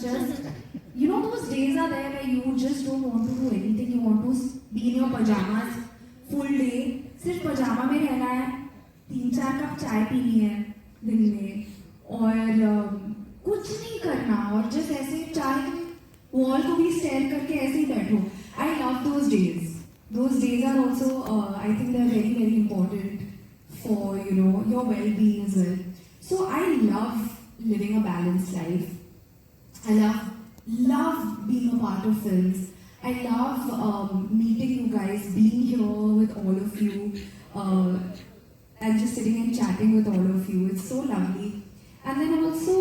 just, those days are there where you just don't want to do anything. You want to be in your pajamas full day. सिर्फ पजामा में रहना है, 3-4 cup चाय पीनी है दिन में और कुछ नहीं करना और just ऐसे चाय वॉल को भी स्टेयर करके ऐसे ही बैठो. I love those days. Those days are also, I think they're very, very important for, your well-being as well. So I love living a balanced life. I love being a part of films. I love meeting you guys, being here with all of you, and just sitting and chatting with all of you. It's so lovely. And then also,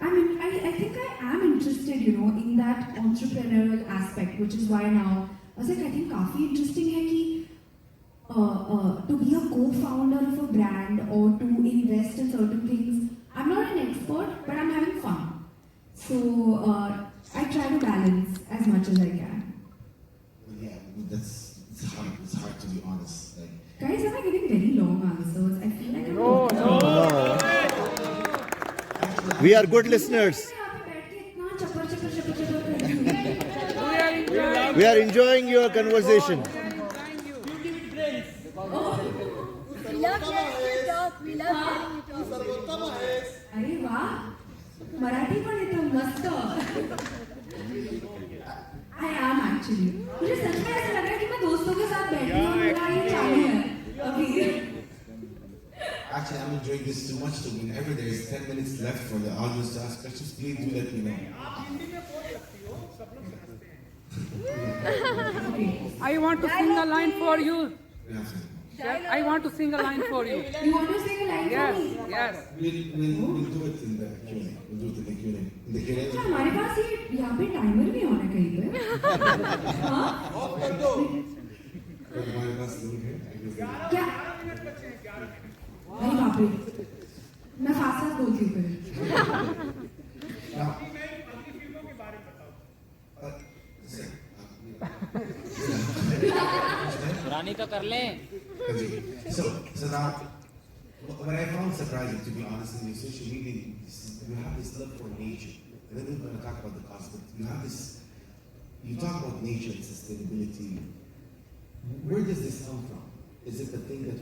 I think I am interested, in that entrepreneurial aspect, which is why now I was like, I think काफी interesting है कि to be a co-founder of a brand or to invest in certain things. I'm not an expert, but I'm having fun. So I try to balance as much as I can. Well, yeah, it's hard to be honest. Like, Guys, am I giving very long answers? I feel like I'm No. We are good listeners. We are enjoying your conversation. We love hearing you talk. We love hearing you talk. अरे वाह, मराठी पण येतं मस्त. I am actually. मुझे सच में ऐसा लग रहा है कि मैं दोस्तों के साथ बैठी हूँ और मेरा ये चालू है अभी. actually, I'm enjoying this too much to whenever there is 10 minutes left for the audience to ask questions, please do let me know. I want to sing a line for you. Yeah, I want to sing a line for you. You want to sing a line for me? Yes. we'll do it in the Q&A. We'll do it in the Q&A. In the Q&A. अच्छा हमारे पास ये यहाँ पे timer भी होना कहीं पे. हाँ? But my last thing here, I guess that- क्या? अरे बाप रे. मैं फास्ट बोलती हूँ फिर. Now, listen, रानी तो कर ले. So now, what I found surprising, to be honest, in your social media, you have this love for nature. And then we're going to talk about the cost, but you talk about nature and sustainability. Where does this come from? Is it the thing that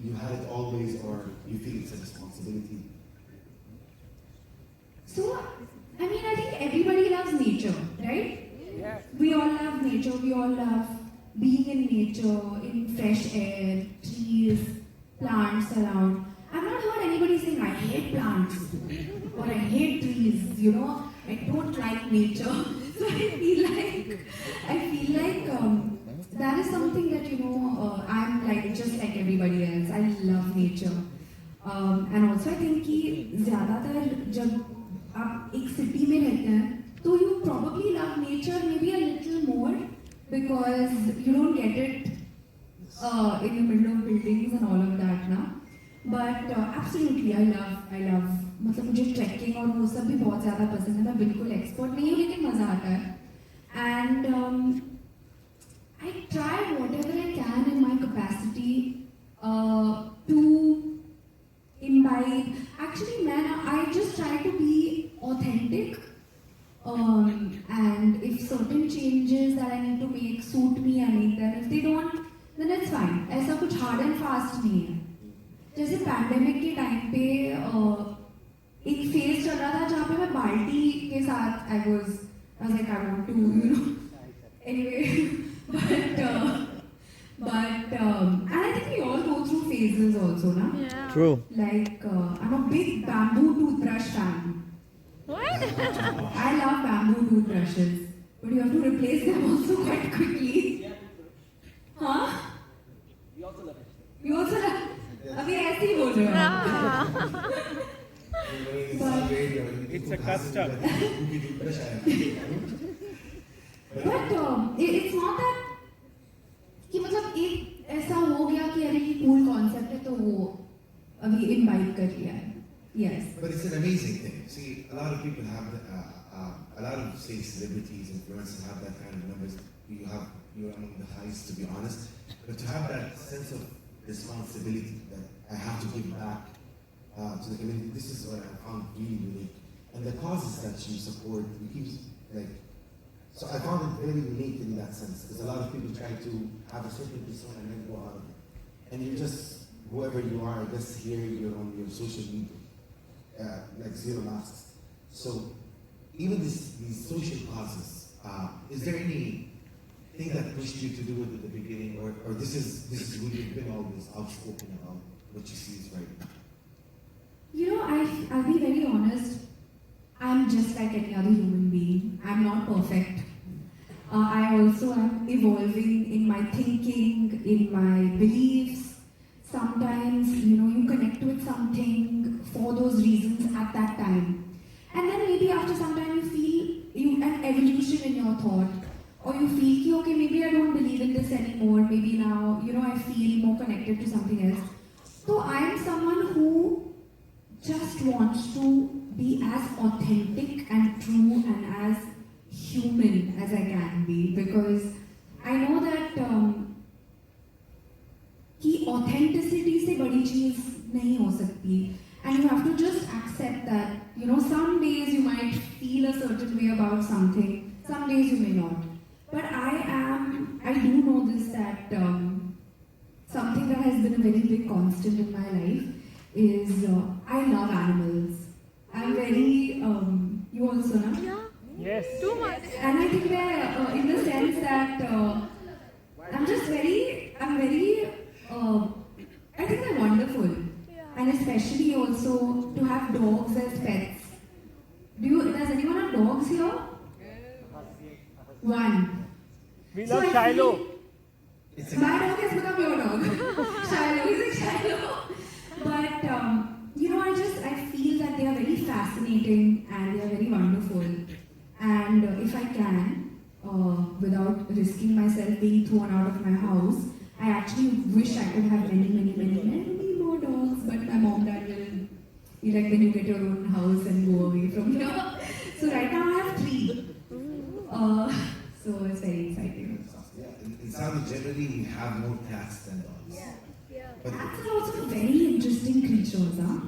you had it always, or you feel it's a responsibility? So, I think everybody loves nature, right? Yes. We all love nature. We all love being in nature, in fresh air, trees, plants around. I've not heard anybody saying, I hate plants or I hate trees, I don't like nature. So I feel like that is something that, I'm like just like everybody else. I love nature. And also I think कि ज़्यादातर जब आप एक city में रहते हैं, तो you probably love nature maybe a little more because you don't get it in the middle of buildings and all of that ना. But absolutely I love मतलब मुझे trekking और वो सब भी बहुत ज़्यादा पसंद है. मैं बिल्कुल expert नहीं हूँ लेकिन मज़ा आता है. And I try whatever I can in my capacity to imbibe. Actually, I just try to be authentic. And if certain changes that I need to make suit me, I make them. If they don't, then it's fine. ऐसा कुछ hard and fast नहीं है. जैसे pandemic के time पे एक phase चल रहा था जहाँ पे मैं बाल्टी के साथ I was like I want to anyway but and I think we all go through phases also na. Yeah. True. Like I'm a big bamboo toothbrush fan. What? I love bamboo toothbrushes, but you have to replace them also quite quickly. Huh? You also love. अभी ऐसे ही बोल रहे हो आप. It's a custom. But it's not that कि मतलब एक ऐसा हो गया कि अरे ये cool concept है तो वो अभी imbibe कर लिया है. Yes. But it's an amazing thing. See, a lot of people have, a lot of, say, celebrities, influencers have that kind of numbers. You're among the highest, to be honest. But to have that sense of responsibility that I have to give back to the community, this is what I found really unique. and the causes that you support, you keep like. So I found it very unique in that sense, because a lot of people try to have a certain persona and then go out of it, and you're just whoever you are. Just here you're on your social media, like zero masks. So even these social causes, is there anything that pushed you to do it at the beginning, or this is who you've been always outspoken about what you see is right? You know, I'll be very honest. I'm just like any other human being. I'm not perfect. I also am evolving in my thinking, in my beliefs. Sometimes, you know, you connect with something for those reasons at that time. And then maybe after some time you feel an evolution in your thought. Or you feel, okay, maybe I don't believe in this anymore. Maybe now, you know, I feel more connected to something else. So I'm someone who just wants to be as authentic and true and as human as I can be, because I know that कि authenticity से बड़ी चीज नहीं हो सकती, and you have to just accept that, you know, some days you might feel a certain way about something, some days you may not, but I do know this, that something that has been a very big constant in my life is I love animals. I'm very, you also know? Yeah. Yes. Too much. And I think that in the sense that I'm very, I think they're wonderful. Yeah. And especially also to have dogs as pets. Does anyone have dogs here? One. We So love I Shiloh. It's My dog has become your dog. Shiloh is a Shiloh. But, you know, I feel that they are very fascinating and they are very wonderful. And if I can, without risking myself being thrown out of my house, I actually wish I could have many more dogs. But my mom, dad will be like, then you get your own house and go away from here. So right now I have 3. So it's very exciting. Yeah, in Saudi generally we have more cats than dogs. Yeah. But Cats are also very interesting creatures, huh?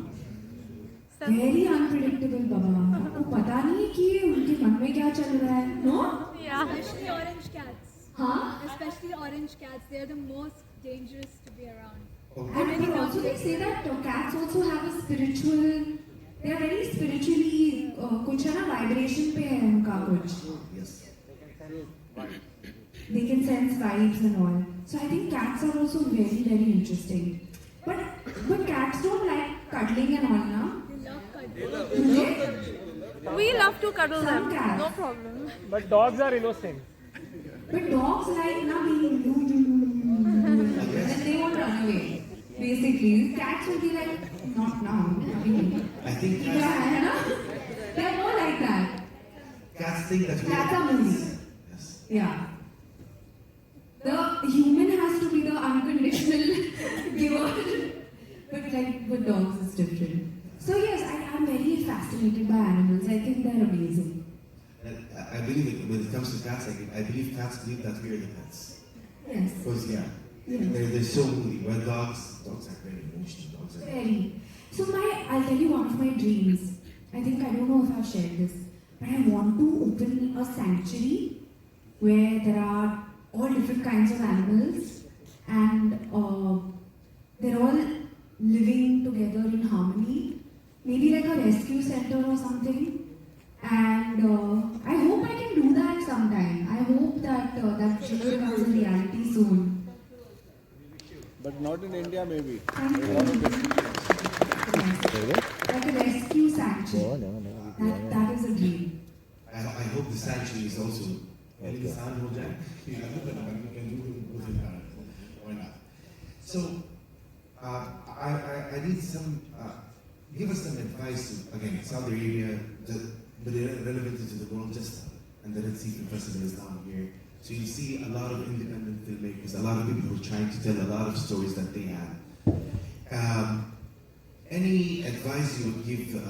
Very unpredictable, Baba. आपको पता नहीं है कि उनके मन में क्या चल रहा है, no? Yeah. Especially orange cats. हाँ? Especially orange cats. They're the most dangerous to be around. And but also they say that cats also have a spiritual. They are very spiritually. कुछ है ना vibration पे है उनका कुछ. yes. They can sense vibes and all. So I think cats are also very interesting. But cats don't like cuddling and all, na? They love cuddling. Do they? We love to cuddle Some them. cats. No problem. But dogs are innocent. But dogs like na being and they won't run away. Basically, cats will be like, not now. I think Yeah, है ना? They're more like that. cats think that we Cats are moody. Yes. Yeah. The human has to be the unconditional giver. But dogs is different. So yes, I'm very fascinated by animals. I think they're amazing. And I believe that when it comes to cats, I believe cats believe that we are the pets. Yes. Because yeah, Yeah. they're so moody. While dogs are very emotional. Dogs are Very. So I'll tell you one of my dreams. I don't know if I've shared this, but I want to open a sanctuary where there are all different kinds of animals and they're all living together in harmony. Maybe like a rescue center or something. And I hope I can do that sometime. I hope that that dream becomes a reality soon. But not in India, maybe. Thank you. Yes. Like a rescue sanctuary. That is a dream. I hope the sanctuary is also. Why not? So, I need some. Give us some advice. Again, Saudi Arabia, but relevant to the world just and the Red Sea Film Festival is down here. So you see a lot of independent filmmakers, a lot of people who are trying to tell a lot of stories that they have. Any advice you would give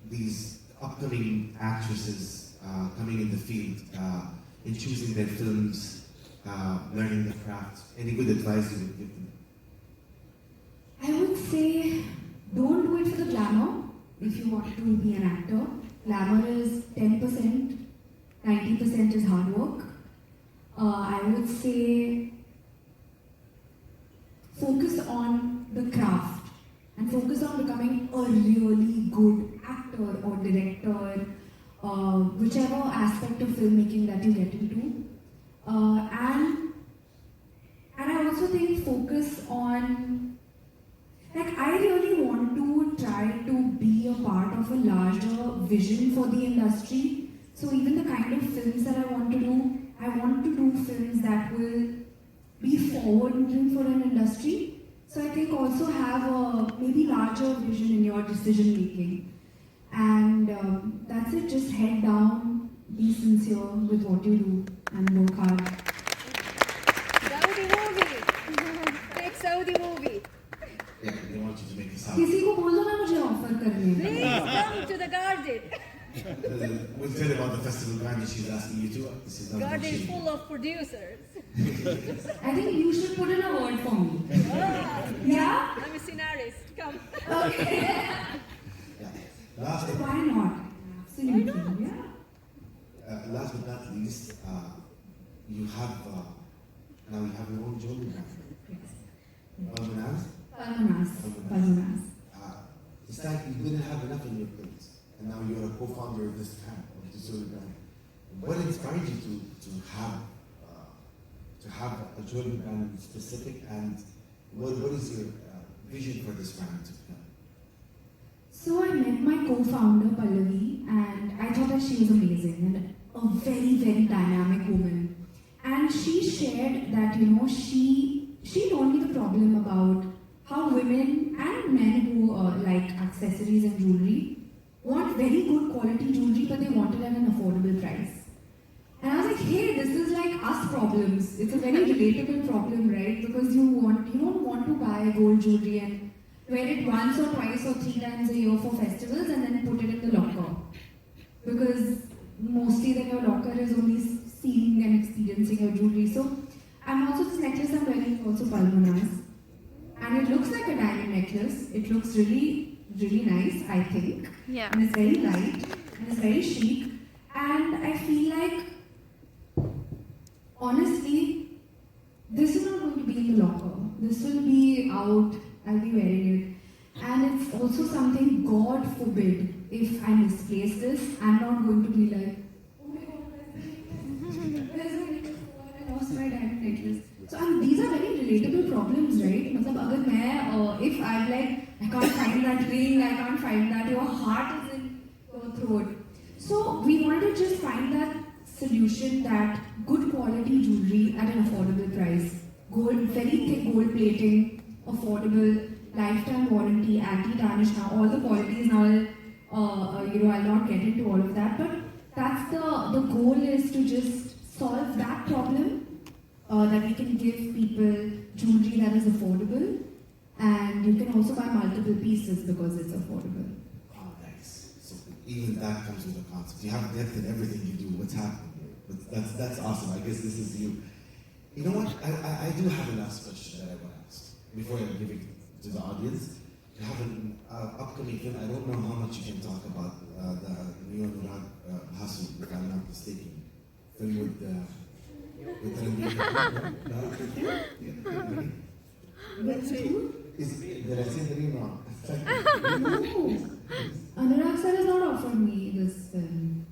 these upcoming actresses coming in the field in choosing their films, learning the craft? Any good advice you would give them? I would say don't do it for the glamour if you want to be an actor. glamour is 10%, 90% is hard work. I would say focus on the craft and focus on becoming a really good actor or director, whichever aspect of filmmaking that you get into. And I also think focus on, like, I really want to try to be a part of a larger vision for the industry. So even the kind of films that I want to do films that will be forward moving for an industry. So I think also have a maybe larger vision in your decision making. And that's it, just head down, be sincere with what you do and work hard. Saudi movie. Take Saudi movie. Yeah, they want you to make this किसी happen. को बोलो ना मुझे offer करने. Please come to the garden. We'll tell you about the festival Gandhi she's asking you to. This is not Garden is bullshit. full of producers. I think you should put in a word for me. Ah, Yeah? I'm a scenarist. Come. Okay. Yeah. Last, Why not? Absolutely. Yeah. last but not least, you have now you have your own jewelry brand. Balmanas. Palmanas. It's like you didn't have enough in your plate, and now you're a co-founder of this brand, of this jewelry brand. What inspired you to have a jewelry brand specific, and what is your vision for this brand to become? So I met my co-founder Pallavi, and I thought that she was amazing and a very, very dynamic woman. And she shared that, you know, she told me the problem about how women and men who like accessories and jewelry want very good quality jewelry, but they want it at an affordable price. And I was like, hey, this is like us problems. It's a very relatable problem, right? Because you don't want to buy gold jewelry and wear it once or twice or 3 times a year for festivals and then put it in the locker. Because mostly then your locker is only seeing and experiencing your jewelry. So I'm also, this necklace I'm wearing is also Palmanas. And it looks like a diamond necklace. It looks really, really nice, I think. Yeah. And it's very light and it's very chic. And I feel like, honestly, this is not going to be in the locker. This will be out. I'll be wearing it. And it's also something, God forbid, if I misplace this, I'm not going to be like, oh my God, where's my necklace? I lost my diamond necklace. So these are very relatable problems, right? मतलब अगर मैं, if I'm like, I can't find that ring, I can't find that, your heart is in your throat. So we wanted to just find that solution, that good quality jewelry at an affordable price. Gold, very thick gold plating, affordable, lifetime warranty, anti-tarnish now, all the qualities now, I'll not get into all of that, but that's the goal is to just solve that problem, that we can give people jewelry that is affordable, and you can also buy multiple pieces because it's affordable. Oh, nice. So even that comes with a concept. You have depth in everything you do. What's happening here? But that's awesome. I guess this is you. You know what? I do have a last question that I want to ask before I give it to the audience. You have an upcoming film. I don't know how much you can talk about the new Anurag Basu, if I'm not mistaken. Film with Let's see. Did I say the name wrong? Anurag sir has not offered me this film.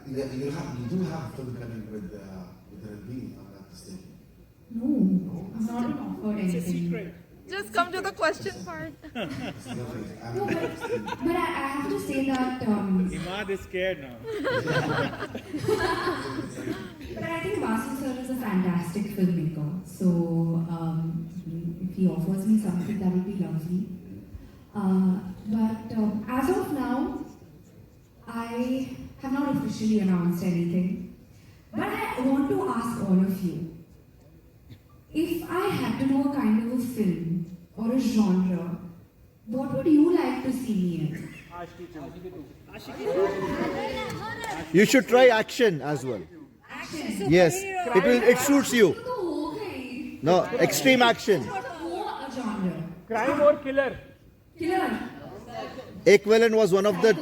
You do have a film coming with Ranbir, if I'm not mistaken. No, I'm not offered anything. Just come to the question part. No, but I have to say that, Imad is scared now. but I think Vasu sir is a fantastic filmmaker. So if he offers me something, that would be lovely. But as of now, I have not officially announced anything. But I want to ask all of you, if I had to do a kind of a film or a genre, what would you like to see me in? You should try action as well. Action. Yes, it suits you. Okay. No, extreme action. What a genre? Crime or killer? Killer. Ekwalan was one of the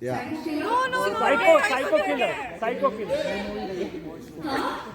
Yeah. Psycho killer? No, no, no. Psycho killer. Psycho killer. Huh?